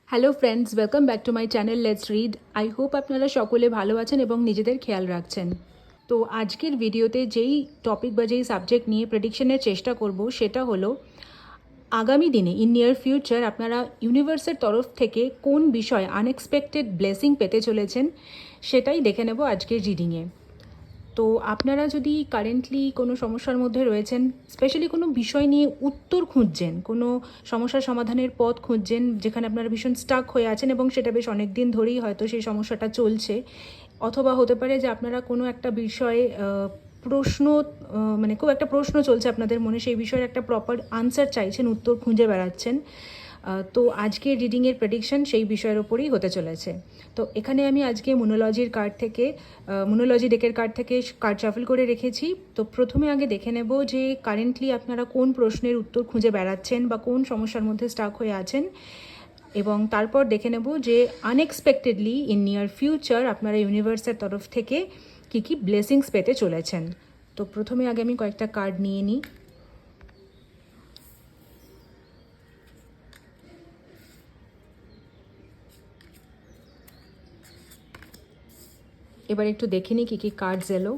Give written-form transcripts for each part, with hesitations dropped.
Hello friends, welcome back to my channel let's read. I hope আপনারা সকলে ভালো আছেন এবং নিজেদের খেয়াল রাখছেন। তো আজকের ভিডিওতে যেই টপিক বা যেই সাবজেক্ট নিয়ে প্রেডিকশনের চেষ্টা করব সেটা হলো আগামী দিনে ইন নিয়ার ফিউচার আপনারা ইউনিভার্সের তরফ থেকে কোন বিষয়ে আনএক্সপেক্টেড ব্লেসিং পেতে চলেছেন সেটাই দেখে নেব আজকের রিডিংয়ে। তো আপনারা যদি কারেন্টলি কোনো সমস্যার মধ্যে রয়েছেন, স্পেশালি কোনো বিষয় নিয়ে উত্তর খুঁজছেন, কোনো সমস্যার সমাধানের পথ খুঁজছেন যেখানে আপনারা ভীষণ স্টাক হয়ে আছেন এবং সেটা বেশ অনেক দিন ধরেই হয়তো সেই সমস্যাটা চলছে, অথবা হতে পারে যে আপনারা কোনো একটা বিষয়ে প্রশ্ন মানে খুব একটা প্রশ্ন চলছে আপনাদের মনে, সেই বিষয়ের একটা প্রপার আনসার চাইছেন, উত্তর খুঁজে বেড়াচ্ছেন। তো আজকের রিডিংয়ের প্রেডিকশন সেই বিষয়ের ওপরেই হতে চলেছে। তো এখানে আমি আজকে মোনোলজির কার্ড থেকে মোনোলজি ডেকের কার্ড থেকে কার্ড শাফল করে রেখেছি। তো প্রথমে আগে দেখে নেব যে কারেন্টলি আপনারা কোন প্রশ্নের উত্তর খুঁজে বেড়াচ্ছেন বা কোন সমস্যার মধ্যে স্টাক হয়ে আছেন, এবং তারপর দেখে নেব যে আনএক্সপেক্টেডলি ইন নিয়ার ফিউচার আপনারা ইউনিভার্সের তরফ থেকে কী কী ব্লেসিংস পেতে চলেছেন। তো প্রথমে আগে আমি কয়েকটা কার্ড নিয়ে নিই। এবার একটু দেখে নিই কী কী কার্ডস এলো।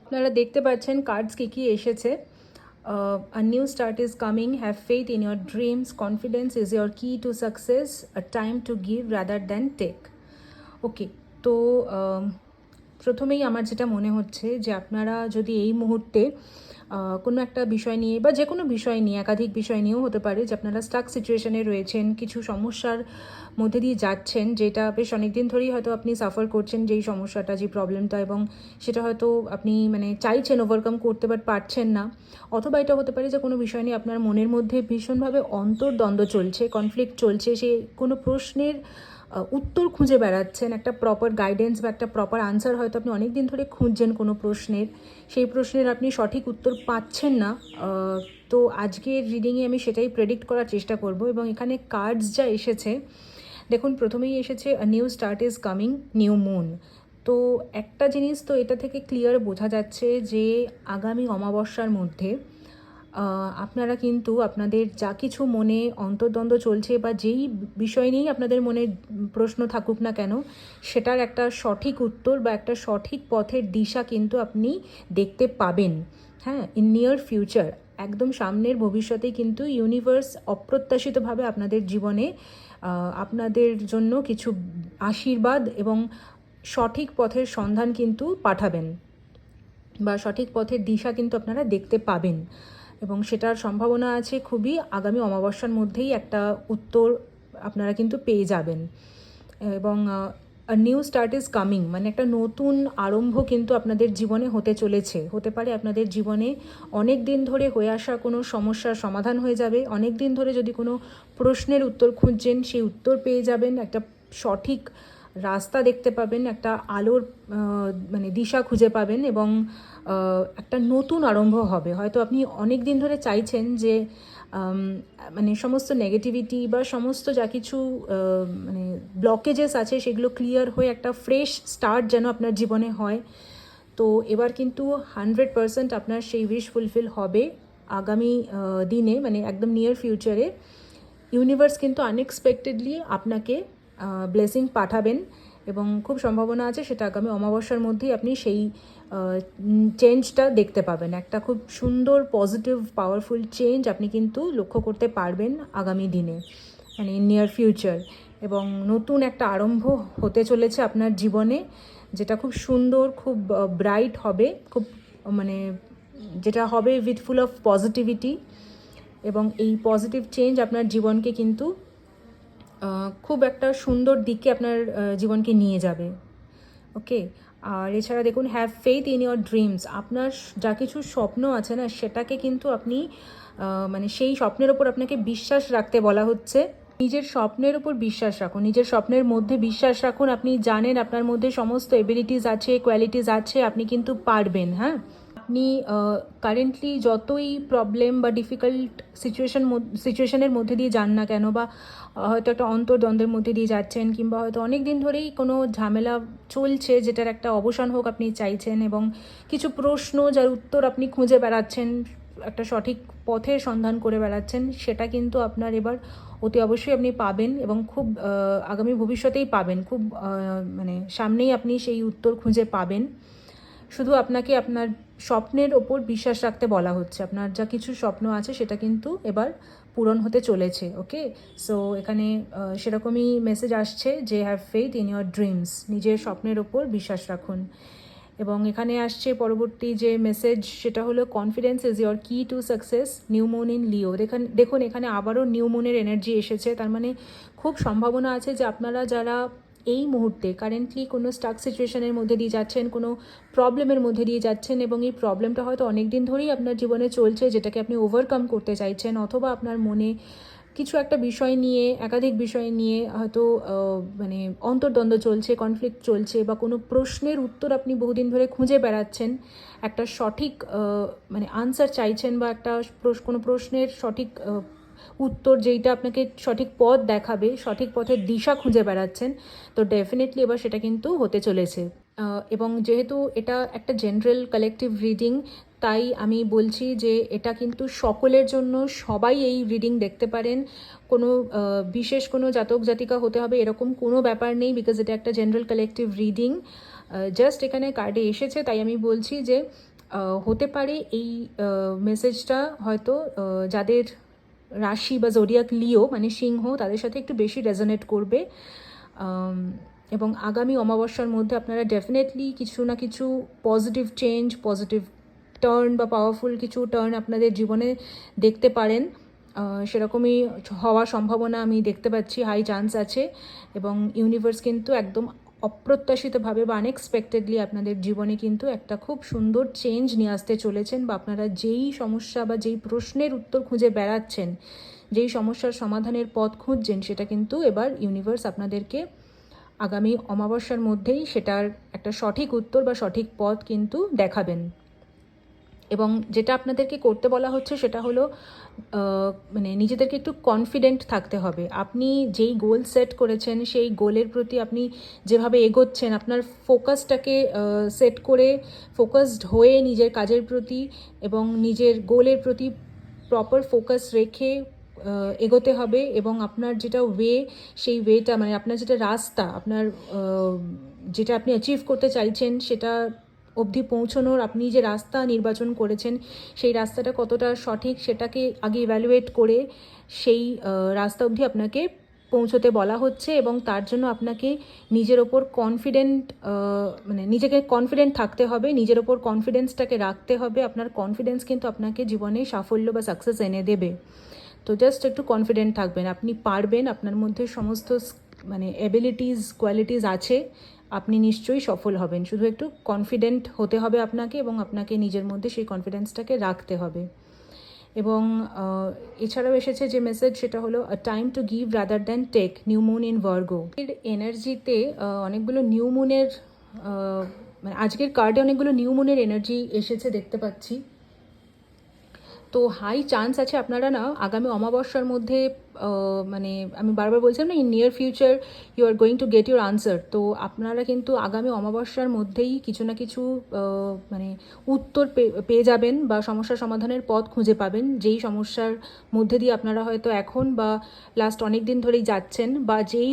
আপনারা দেখতে পাচ্ছেন কার্ডস কী কী এসেছে। A new start is coming, have faith in your dreams, confidence is your key to success, a time to give rather than take. ওকে, তো প্রথমেই আমার যেটা মনে হচ্ছে যে আপনারা যদি এই মুহূর্তে কোনো একটা বিষয় নিয়ে বা যে কোনো বিষয় নিয়ে, একাধিক বিষয় নিয়েও হতে পারে, যে আপনারা স্টাক সিচুয়েশনে রয়েছেন, কিছু সমস্যার মধ্যে দিয়ে যাচ্ছেন, যেটা বেশ অনেক দিন ধরেই হয়তো আপনি সাফার করছেন যেই সমস্যাটা, যে প্রবলেমটা, এবং সেটা হয়তো আপনি মানে চাইছেন ওভারকাম করতে বাট পারছেন না। অথবা এটা হতে পারে যে কোনো বিষয় নিয়ে আপনার মনের মধ্যে ভীষণভাবে অন্তর্দ্বন্দ্ব চলছে, কনফ্লিক্ট চলছে, সে কোনো প্রশ্নের উত্তর খুঁজে বেড়াচ্ছেন, একটা প্রপার গাইডেন্স বা একটা প্রপার আনসার হয়তো আপনি অনেক দিন ধরে খুঁজছেন কোনো প্রশ্নের, সেই প্রশ্নের আপনি সঠিক উত্তর পাচ্ছেন না। তো আজকের রিডিংয়ে আমি সেটাই প্রেডিক্ট করার চেষ্টা করব। এবং এখানে কার্ডস যা এসেছে, দেখুন প্রথমেই এসেছে a new start is coming, new moon. তো একটা জিনিস তো এটা থেকে ক্লিয়ার বোঝা যাচ্ছে যে আগামী অমাবস্যার মধ্যে আপনারা কিন্তু আপনাদের যা কিছু মনে অন্তর্দ্বন্দ্ব চলছে বা যেই বিষয় নিয়েই আপনাদের মনে প্রশ্ন থাকুক না কেন, সেটার একটা সঠিক উত্তর বা একটা সঠিক পথের দিশা কিন্তু আপনি দেখতে পাবেন। হ্যাঁ, ইন নিয়ার ফিউচার, একদম সামনের ভবিষ্যতেই কিন্তু ইউনিভার্স অপ্রত্যাশিতভাবে আপনাদের জীবনে আপনাদের জন্য কিছু আশীর্বাদ এবং সঠিক পথের সন্ধান কিন্তু পাঠাবেন, বা সঠিক পথের দিশা কিন্তু আপনারা দেখতে পাবেন। এবং সেটার সম্ভাবনা আছে খুবই, আগামী অমাবস্যার মধ্যেই একটা উত্তর আপনারা কিন্তু পেয়ে যাবেন। এবং নিউ স্টার্ট ইজ কামিং মানে একটা নতুন আরম্ভ কিন্তু আপনাদের জীবনে হতে চলেছে। হতে পারে আপনাদের জীবনে অনেক দিন ধরে হয়ে আসা কোনো সমস্যার সমাধান হয়ে যাবে, অনেক দিন ধরে যদি কোনো প্রশ্নের উত্তর খুঁজছেন সেই উত্তর পেয়ে যাবেন, একটা সঠিক রাস্তা দেখতে পাবেন, একটা আলোর মানে দিশা খুঁজে পাবেন, এবং একটা নতুন আরম্ভ হবে। হয়তো আপনি অনেক দিন ধরে চাইছেন যে মানে সমস্ত নেগেটিভিটি বা সমস্ত যা কিছু মানে ব্লকেজেস আছে সেগুলো ক্লিয়ার হয়ে একটা ফ্রেশ স্টার্ট যেন আপনার জীবনে হয়। তো এবার কিন্তু 100% আপনার সেই উইশ ফুলফিল হবে আগামী দিনে, মানে একদম নিয়ার ফিউচারে ইউনিভার্স কিন্তু আনএক্সপেক্টেডলি আপনাকে ব্লেসিং পাঠাবেন, এবং খুব সম্ভাবনা আছে সেটা আগামী অমাবস্যার মধ্যেই আপনি সেই চেঞ্জটা দেখতে পাবেন। একটা খুব সুন্দর পজিটিভ পাওয়ারফুল চেঞ্জ আপনি কিন্তু লক্ষ্য করতে পারবেন আগামী দিনে, মানে নিয়ার ফিউচার। এবং নতুন একটা আরম্ভ হতে চলেছে আপনার জীবনে, যেটা খুব সুন্দর, খুব ব্রাইট হবে, খুব মানে যেটা হবে উইথ ফুল অফ পজিটিভিটি। এবং এই পজিটিভ চেঞ্জ আপনার জীবনকে কিন্তু খুব একটা সুন্দর দিকে আপনার জীবনকে নিয়ে যাবে। ওকে, আর এছাড়া দেখুন, have faith in your dreams, আপনার যা কিছু স্বপ্ন আছে না, সেটাকে কিন্তু আপনি মানে সেই স্বপ্নের ওপর আপনাকে বিশ্বাস রাখতে বলা হচ্ছে। নিজের স্বপ্নের উপর বিশ্বাস রাখুন, নিজের স্বপ্নের মধ্যে বিশ্বাস রাখুন। আপনি জানেন আপনার মধ্যে সমস্ত এবিলিটিস আছে, কোয়ালিটিস আছে, আপনি কিন্তু পারবেন। হ্যাঁ, আপনি কারেন্টলি যতই প্রবলেম বা ডিফিকাল্ট সিচুয়েশনের মধ্যে দিয়ে যান না কেন, বা হয়তো একটা অন্তর্দ্বন্দ্বের মধ্যে দিয়ে যাচ্ছেন, কিংবা হয়তো অনেক দিন ধরেই কোনো ঝামেলা চলছে যেটার একটা অবসান হোক আপনি চাইছেন, এবং কিছু প্রশ্ন যার উত্তর আপনি খুঁজে বেড়াচ্ছেন, একটা সঠিক পথের সন্ধান করে বেড়াচ্ছেন, সেটা কিন্তু আপনার এবার অতি অবশ্যই আপনি পাবেন, এবং খুব আগামী ভবিষ্যতেই পাবেন। খুব মানে সামনেই আপনি সেই উত্তর খুঁজে পাবেন। শুধু আপনাকে আপনার স্বপ্নের ওপর বিশ্বাস রাখতে বলা হচ্ছে। আপনার যা কিছু স্বপ্ন আছে সেটা কিন্তু এবার পূরণ হতে চলেছে। ওকে, সো এখানে সেরকমই মেসেজ আসছে যে have faith in your dreams, নিজের স্বপ্নের ওপর বিশ্বাস রাখুন। এবং এখানে আসছে পরবর্তী যে মেসেজ, সেটা হলো confidence is your key to success, new moon in Leo. দেখুন এখানে আবারও নিউ মুনের এনার্জি এসেছে। তার মানে খুব সম্ভাবনা আছে যে আপনারা যারা এই মুহূর্তে কারেন্টলি কোনো স্টাক সিচুয়েশনের মধ্যে দিয়ে যাচ্ছেন, কোনো প্রবলেমের মধ্যে দিয়ে যাচ্ছেন, এবং এই প্রবলেমটা হয়তো অনেক দিন ধরেই আপনার জীবনে চলছে, যেটাকে আপনি ওভারকাম করতে চাইছেন, অথবা আপনার মনে কিছু একটা বিষয় নিয়ে, একাধিক বিষয় নিয়ে হয়তো মানে অন্তর্দ্বন্দ্ব চলছে, কনফ্লিক্ট চলছে, বা কোনো প্রশ্নের উত্তর আপনি বহুদিন ধরে খুঁজে বেড়াচ্ছেন, একটা সঠিক মানে আনসার চাইছেন, বা একটা কোনো প্রশ্নের সঠিক উত্তর যেইটা আপনাকে সঠিক পথ দেখাবে, সঠিক পথের দিশা খুঁজে বেড়াচ্ছেন। তো ডেফিনেটলি এবার সেটা কিন্তু হতে চলেছে। এবং যেহেতু এটা একটা জেনারেল কালেকটিভ রিডিং, তাই আমি বলছি যে এটা কিন্তু সকলের জন্য, সবাই এই রিডিং দেখতে পারেন। কোনো বিশেষ কোনো জাতক জাতিকা হতে হবে এরকম কোনো ব্যাপার নেই, বিকজ এটা একটা জেনারেল কালেকটিভ রিডিং। জাস্ট এখানে কার্ডে এসেছে, তাই আমি বলছি যে হতে পারে এই মেসেজটা হয়তো যাদের রাশি বা জোডিয়াক লিও মানে সিংহ, তাদের সাথে একটু বেশি রেজোনেট করবে। এবং আগামী অমাবস্যার মধ্যে আপনারা ডেফিনেটলি কিছু না কিছু পজিটিভ চেঞ্জ, পজিটিভ টার্ন বা পাওয়ারফুল কিছু টার্ন আপনাদের জীবনে দেখতে পারেন। সেরকমই হওয়ার সম্ভাবনা আমি দেখতে পাচ্ছি, হাই চান্স আছে। এবং ইউনিভার্স কিন্তু একদম অপ্রত্যাশিতভাবে বা আনএক্সপেক্টেডলি আপনাদের জীবনে কিন্তু একটা খুব সুন্দর চেঞ্জ নিয়ে আসতে চলেছেন, বা আপনারা যেই সমস্যা বা যেই প্রশ্নের উত্তর খুঁজে বেড়াচ্ছেন, যেই সমস্যার সমাধানের পথ খুঁজছেন, সেটা কিন্তু এবার ইউনিভার্স আপনাদেরকে আগামী অমাবস্যার মধ্যেই সেটার একটা সঠিক উত্তর বা সঠিক পথ কিন্তু দেখাবেন। এবং যেটা আপনাদেরকে করতে বলা হচ্ছে সেটা হলো মানে নিজেদেরকে একটু কনফিডেন্ট থাকতে হবে। আপনি যেই গোল সেট করেছেন, সেই গোলের প্রতি আপনি যেভাবে এগোচ্ছেন, আপনার ফোকাসটাকে সেট করে, ফোকাসড হয়ে নিজের কাজের প্রতি এবং নিজের গোলের প্রতি প্রপার ফোকাস রেখে এগোতে হবে। এবং আপনার যেটা ওয়ে, সেই ওয়েটা মানে আপনার যেটা রাস্তা, আপনার যেটা আপনি অ্যাচিভ করতে চাইছেন, সেটা অবধি পৌঁছানোর আপনি যে রাস্তা নির্বাচন করেছেন, সেই রাস্তাটা কতটা সঠিক সেটাকে আগে ইভ্যালুয়েট করে সেই রাস্তা অবধি আপনাকে পৌঁছতে বলা হচ্ছে। এবং তার জন্য আপনাকে নিজের ওপর কনফিডেন্ট মানে নিজেকে কনফিডেন্ট থাকতে হবে, নিজের ওপর কনফিডেন্সটাকে রাখতে হবে। আপনার কনফিডেন্স কিন্তু আপনাকে জীবনে সাফল্য বা সাকসেস এনে দেবে। তো জাস্ট একটু কনফিডেন্ট থাকবেন, আপনি পারবেন, আপনার মধ্যে সমস্ত মানে অ্যাবিলিটিস, কোয়ালিটিস আছে, আপনি নিশ্চয়ই সফল হবেন। শুধু একটু কনফিডেন্ট হতে হবে আপনাকে, এবং আপনাকে নিজের মধ্যে সেই কনফিডেন্সটাকে রাখতে হবে। এবং এছাড়াও এসেছে যে মেসেজ, সেটা হলো a time to give rather than take, new moon in Virgo. এর এনার্জিতে অনেকগুলো নিউ মুনের মানে আজকের কার্ডে অনেকগুলো নিউ মুনের এনার্জি এসেছে দেখতে পাচ্ছি। তো হাই চান্স আছে আপনারা না আগামী অমাবস্যার মধ্যে মানে আমি বারবার বলছিলাম না, in near future you are going to get your answer. তো আপনারা কিন্তু আগামী অমাবস্যার মধ্যেই কিছু না কিছু মানে উত্তর পেয়ে যাবেন, বা সমস্যার সমাধানের পথ খুঁজে পাবেন। যেই সমস্যার মধ্যে দিয়ে আপনারা হয়তো এখন বা লাস্ট অনেক দিন ধরেই যাচ্ছেন, বা যেই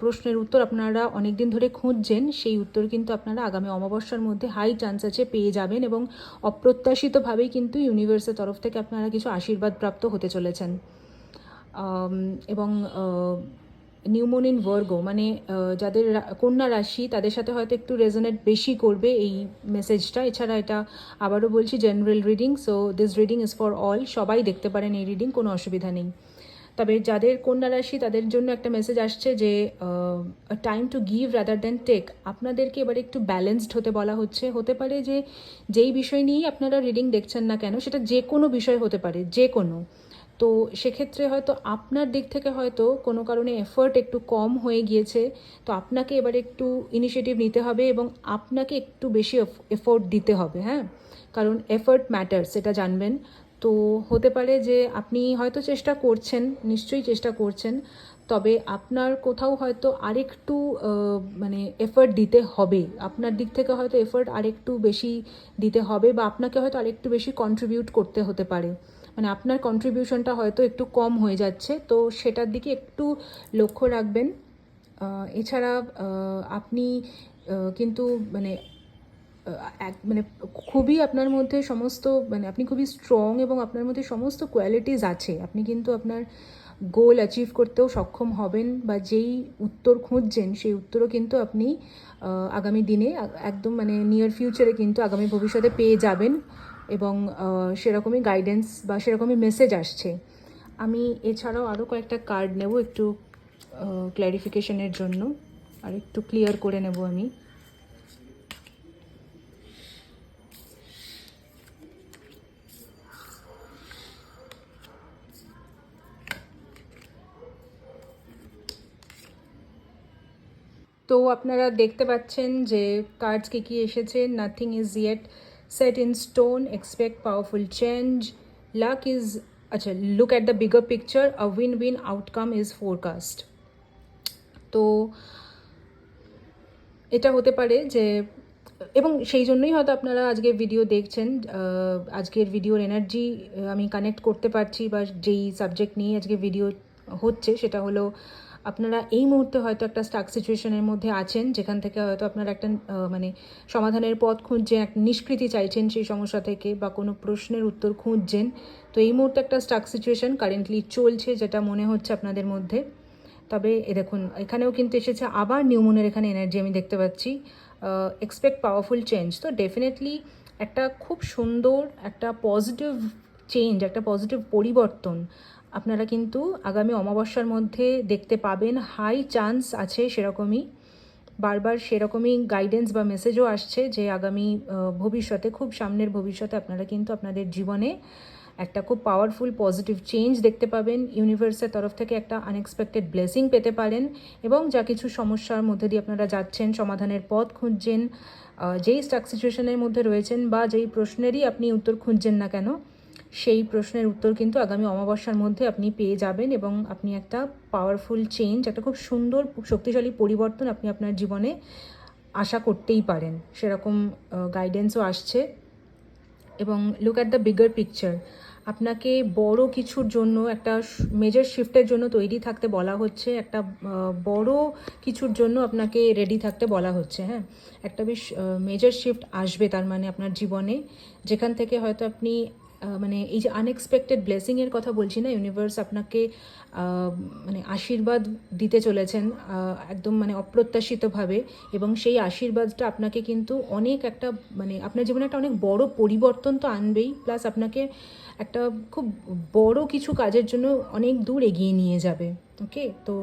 প্রশ্নের উত্তর আপনারা অনেক দিন ধরে খুঁজছেন, সেই উত্তর কিন্তু আপনারা আগামী অমাবস্যার মধ্যে হাই চান্স আছে পেয়ে যাবেন। এবং অপ্রত্যাশিতভাবেই কিন্তু ইউনিভার্সের তরফ থেকে আপনারা কিছু আশীর্বাদ প্রাপ্ত হতে চলেছেন। এবং নিউ মুন ইন ভার্গো মানে যাদের কন্যা রাশি, তাদের সাথে হয়তো একটু রেজোনেট বেশি করবে এই মেসেজটা। এছাড়া এটা আবারও বলছি general reading, so this reading is for all, সবাই দেখতে পারেন এই রিডিং, কোনো অসুবিধা নেই। তবে যাদের কন্যা রাশি তাদের জন্য একটা মেসেজ আসছে যে time to give rather than take. আপনাদেরকে এবারে একটু ব্যালেন্সড হতে বলা হচ্ছে। হতে পারে যে যেই বিষয় নিয়েই আপনারা রিডিং দেখছেন না কেন, সেটা যে কোনো বিষয় হতে পারে, যে কোনো। তো সেক্ষেত্রে হয়তো আপনার দিক থেকে হয়তো কোনো কারণে এফর্ট একটু কম হয়ে গিয়েছে, তো আপনাকে এবারে একটু ইনিশিয়েটিভ নিতে হবে এবং আপনাকে একটু বেশি এফোর্ট দিতে হবে, হ্যাঁ, কারণ এফর্ট ম্যাটার্স, সেটা জানবেন। তো হতে পারে যে আপনি হয়তো চেষ্টা করছেন, নিশ্চয়ই চেষ্টা করছেন, তবে আপনার কোথাও হয়তো আরেকটু মানে এফর্ট দিতে হবে, আপনার দিক থেকে হয়তো এফর্ট আরেকটু বেশি দিতে হবে, বা আপনাকে হয়তো আরেকটু বেশি কন্ট্রিবিউট করতে হতে পারে, মানে আপনার কন্ট্রিবিউশনটা হয়তো একটু কম হয়ে যাচ্ছে, তো সেটার দিকে একটু লক্ষ্য রাখবেন। এছাড়া আপনি কিন্তু মানে মানে খুবই আপনার মধ্যে সমস্ত, মানে আপনি খুবই স্ট্রং এবং আপনার মধ্যে সমস্ত কোয়ালিটিস আছে, আপনি কিন্তু আপনার গোল অ্যাচিভ করতেও সক্ষম হবেন, বা যেই উত্তর খুঁজছেন সেই উত্তরও কিন্তু আপনি আগামী দিনে একদম মানে নিয়ার ফিউচারে কিন্তু আগামী ভবিষ্যতে পেয়ে যাবেন, এবং সেরকমই গাইডেন্স বা সেরকমই মেসেজ আসছে। আমি এছাড়াও আরও কয়েকটা কার্ড নেব একটু ক্ল্যারিফিকেশনের জন্য, আর একটু ক্লিয়ার করে নেব আমি। তো আপনারা দেখতে পাচ্ছেন যে কার্ডস কী এসেছে। Nothing is yet set in stone, expect powerful change, luck is, আচ্ছা, look at the bigger picture, a win win outcome is forecast. তো এটা হতে পারে যে, এবং সেই জন্যই হয়তো আপনারা আজকে ভিডিও দেখছেন, আজকের ভিডিওর এনার্জি আমি কানেক্ট করতে পারছি, বা যেই সাবজেক্ট নিয়ে আজকে ভিডিও হচ্ছে সেটা হলো, আপনারা এই মুহূর্তে হয়তো একটা স্টাক সিচুয়েশনের মধ্যে আছেন, যেখান থেকে হয়তো আপনারা একটা মানে সমাধানের পথ খুঁজছেন, একটা নিষ্কৃতি চাইছেন সেই সমস্যা থেকে, বা কোনো প্রশ্নের উত্তর খুঁজছেন। তো এই মুহূর্তে একটা স্টাক সিচুয়েশন কারেন্টলি চলছে, যেটা মনে হচ্ছে আপনাদের মধ্যে। তবে দেখুন এখানেও কিন্তু এসেছে আবার নিউমুনের এখানে এনার্জি আমি দেখতে পাচ্ছি, এক্সপেক্ট পাওয়ারফুল চেঞ্জ। তো ডেফিনেটলি একটা খুব সুন্দর একটা পজিটিভ চেঞ্জ, একটা পজিটিভ পরিবর্তন আপনারা কিন্তু আগামী অমাবস্যার মধ্যে দেখতে পাবেন, হাই চান্স আছে সেরকমই। বারবার সেরকমই গাইডেন্স বা মেসেজও আসছে যে আগামী ভবিষ্যতে, খুব সামনের ভবিষ্যতে আপনারা কিন্তু আপনাদের জীবনে একটা খুব পাওয়ারফুল পজিটিভ চেঞ্জ দেখতে পাবেন, ইউনিভার্সের তরফ থেকে একটা আনএক্সপেক্টেড ব্লেসিং পেতে পারেন, এবং যা কিছু সমস্যার মধ্যে দিয়ে আপনারা যাচ্ছেন, সমাধানের পথ খুঁজছেন, যেই স্টাক সিচুয়েশনের মধ্যে রয়েছেন, বা যেই প্রশ্নেরই আপনি উত্তর খুঁজছেন না কেন, সেই প্রশ্নের উত্তর কিন্তু আগামী অমাবস্যার মধ্যে আপনি পেয়ে যাবেন, এবং আপনি একটা পাওয়ারফুল চেঞ্জ, একটা খুব সুন্দর শক্তিশালী পরিবর্তন আপনি আপনার জীবনে আশা করতেই পারেন, সেরকম গাইডেন্সও আসছে। এবং look at the bigger picture, আপনাকে বড় কিছুর জন্য, একটা মেজর শিফটের জন্য তৈরি থাকতে বলা হচ্ছে, একটা বড় কিছুর জন্য আপনাকে রেডি থাকতে বলা হচ্ছে, হ্যাঁ, একটা বেশ মেজর শিফট আসবে তার মানে আপনার জীবনে, যেখান থেকে হয়তো আপনি মানে এই যে আনএক্সপেক্টেড ব্লেসিংয়ের কথা বলছি না, ইউনিভার্স আপনাকে মানে আশীর্বাদ দিতে চলেছেন একদম মানে অপ্রত্যাশিতভাবে, এবং সেই আশীর্বাদটা আপনাকে কিন্তু অনেক একটা মানে আপনার জীবনে একটা অনেক বড় পরিবর্তন তো আনবেই, প্লাস আপনাকে একটা খুব বড় কিছু কাজের জন্য অনেক দূর এগিয়ে নিয়ে যাবে। ওকে, তো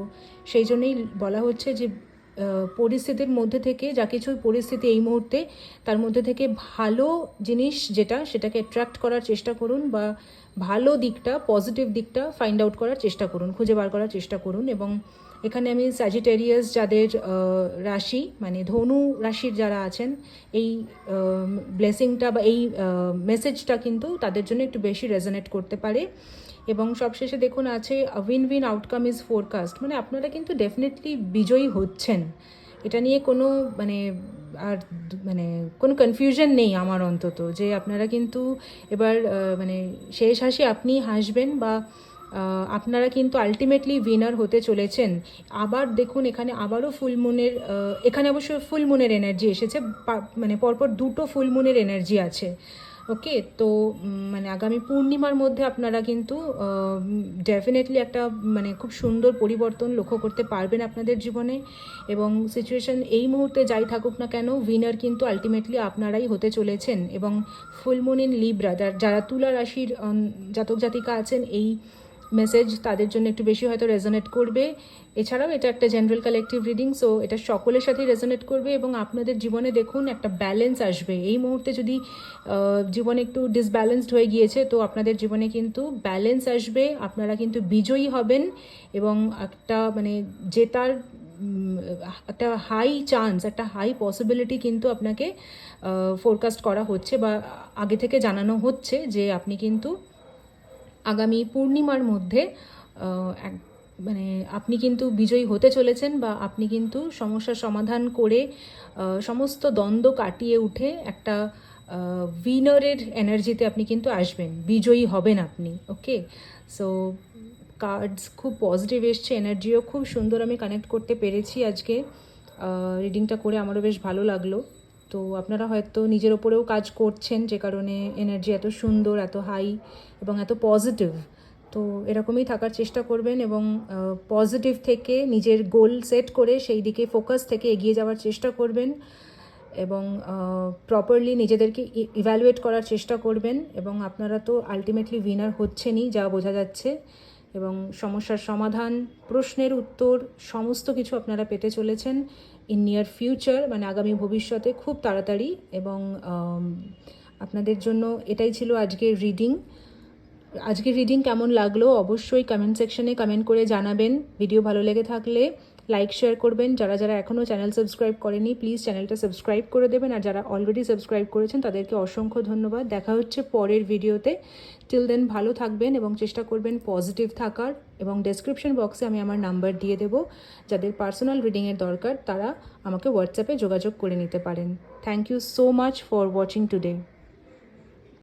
সেই জন্যই বলা হচ্ছে যে পরিস্থিতির মধ্যে থেকে, যা কিছু পরিস্থিতি এই মুহূর্তে, তার মধ্যে থেকে ভালো জিনিস যেটা, সেটাকে অ্যাট্রাক্ট করার চেষ্টা করুন, বা ভালো দিকটা, পজিটিভ দিকটা ফাইন্ড আউট করার চেষ্টা করুন, খুঁজে বার করার চেষ্টা করুন। এবং এখানে আমি স্যাজিটেরিয়াস যাদের রাশি, মানে ধনু রাশির যারা আছেন, এই ব্লেসিংটা বা এই মেসেজটা কিন্তু তাদের জন্য একটু বেশি রেজোনেট করতে পারে। এবং সবশেষে দেখুন আছে win win outcome is forecast, মানে আপনারা কিন্তু ডেফিনেটলি বিজয়ী হচ্ছেন, এটা নিয়ে কোনো মানে আর মানে কোনো কনফিউশন নেই আমার অন্তত, যে আপনারা কিন্তু এবার মানে শেষ হাসি আপনি হাসবেন, বা আপনারা কিন্তু আলটিমেটলি উইনার হতে চলেছেন। আবার দেখুন এখানে আবারও ফুলমুনের, এখানে অবশ্য ফুলমুনের এনার্জি এসেছে, মানে পরপর দুটো ফুলমুনের এনার্জি আছে। ওকে, তো মানে আগামী পূর্ণিমার মধ্যে আপনারা কিন্তু ডেফিনেটলি একটা মানে খুব সুন্দর পরিবর্তন লক্ষ্য করতে পারবেন আপনাদের জীবনে, এবং সিচুয়েশন এই মুহূর্তে যাই থাকুক না কেন, উইনার কিন্তু আলটিমেটলি আপনারাই হতে চলেছেন। এবং ফুল মুন ইন লিব্রা, যারা তুলা রাশির জাতক জাতিকা আছেন, এই মেসেজ তাদের জন্য একটু বেশি হয়তো রেজোনেট করবে। এছাড়াও এটা একটা জেনারেল কালেকটিভ রিডিং, সো এটা সকলের সাথেই রেজোনেট করবে এবং আপনাদের জীবনে দেখুন একটা ব্যালেন্স আসবে। এই মুহূর্তে যদি জীবনে একটু ডিসব্যালেন্সড হয়ে গিয়েছে, তো আপনাদের জীবনে কিন্তু ব্যালেন্স আসবে, আপনারা কিন্তু বিজয়ী হবেন এবং একটা মানে জেতার একটা হাই চান্স, একটা হাই পসিবিলিটি কিন্তু আপনাকে ফোরকাস্ট করা হচ্ছে বা আগে থেকে জানানো হচ্ছে যে আপনি কিন্তু আগামী পূর্ণিমার মধ্যে মানে আপনি কিন্তু বিজয়ী হতে চলেছেন বা আপনি কিন্তু সমস্যার সমাধান করে সমস্ত দ্বন্দ্ব কাটিয়ে উঠে একটা উইনারের এনার্জিতে আপনি কিন্তু আসবেন, বিজয়ী হবেন আপনি। ওকে, সো কার্ডস খুব পজিটিভ এসছে, এনার্জিও খুব সুন্দর আমি কানেক্ট করতে পেরেছি আজকে। রিডিংটা করে আমারও বেশ ভালো লাগলো। তো আপনারা হয়তো নিজের ওপরেও কাজ করছেন, যে কারণে এনার্জি এত সুন্দর, এত হাই এবং এত পজিটিভ। তো এরকমই থাকার চেষ্টা করবেন এবং পজিটিভ থেকে নিজের গোল সেট করে সেই দিকে ফোকাস থেকে এগিয়ে যাওয়ার চেষ্টা করবেন এবং প্রপারলি নিজেদেরকে ইভ্যালুয়েট করার চেষ্টা করবেন। এবং আপনারা তো আলটিমেটলি উইনার হচ্ছেনই, যা বোঝা যাচ্ছে, এবং সমস্যার সমাধান, প্রশ্নের উত্তর, সমস্ত কিছু আপনারা পেতে চলেছেন ইন নিয়ার ফিউচার, মানে আগামী ভবিষ্যতে খুব তাড়াতাড়ি। এবং আপনাদের জন্য এটাই ছিল আজকের রিডিং। আজকের রিডিং কেমন লাগলো অবশ্যই কমেন্ট সেকশনে কমেন্ট করে জানাবেন। ভিডিও ভালো লেগে থাকলে লাইক শেয়ার করবেন। যারা যারা এখনও চ্যানেল সাবস্ক্রাইব করেনি প্লিজ চ্যানেলটা সাবস্ক্রাইব করে দেবেন, আর যারা অলরেডি সাবস্ক্রাইব করেছেন তাদেরকে অসংখ্য ধন্যবাদ। দেখা হচ্ছে পরের ভিডিওতে। টিল দেন ভালো থাকবেন এবং চেষ্টা করবেন পজিটিভ থাকার। এবং ডেসক্রিপশন বক্সে আমি আমার নাম্বার দিয়ে দেবো, যাদের পার্সোনাল রিডিংয়ের দরকার তারা আমাকে হোয়াটসঅ্যাপে যোগাযোগ করে নিতে পারেন। Thank you so much for watching today.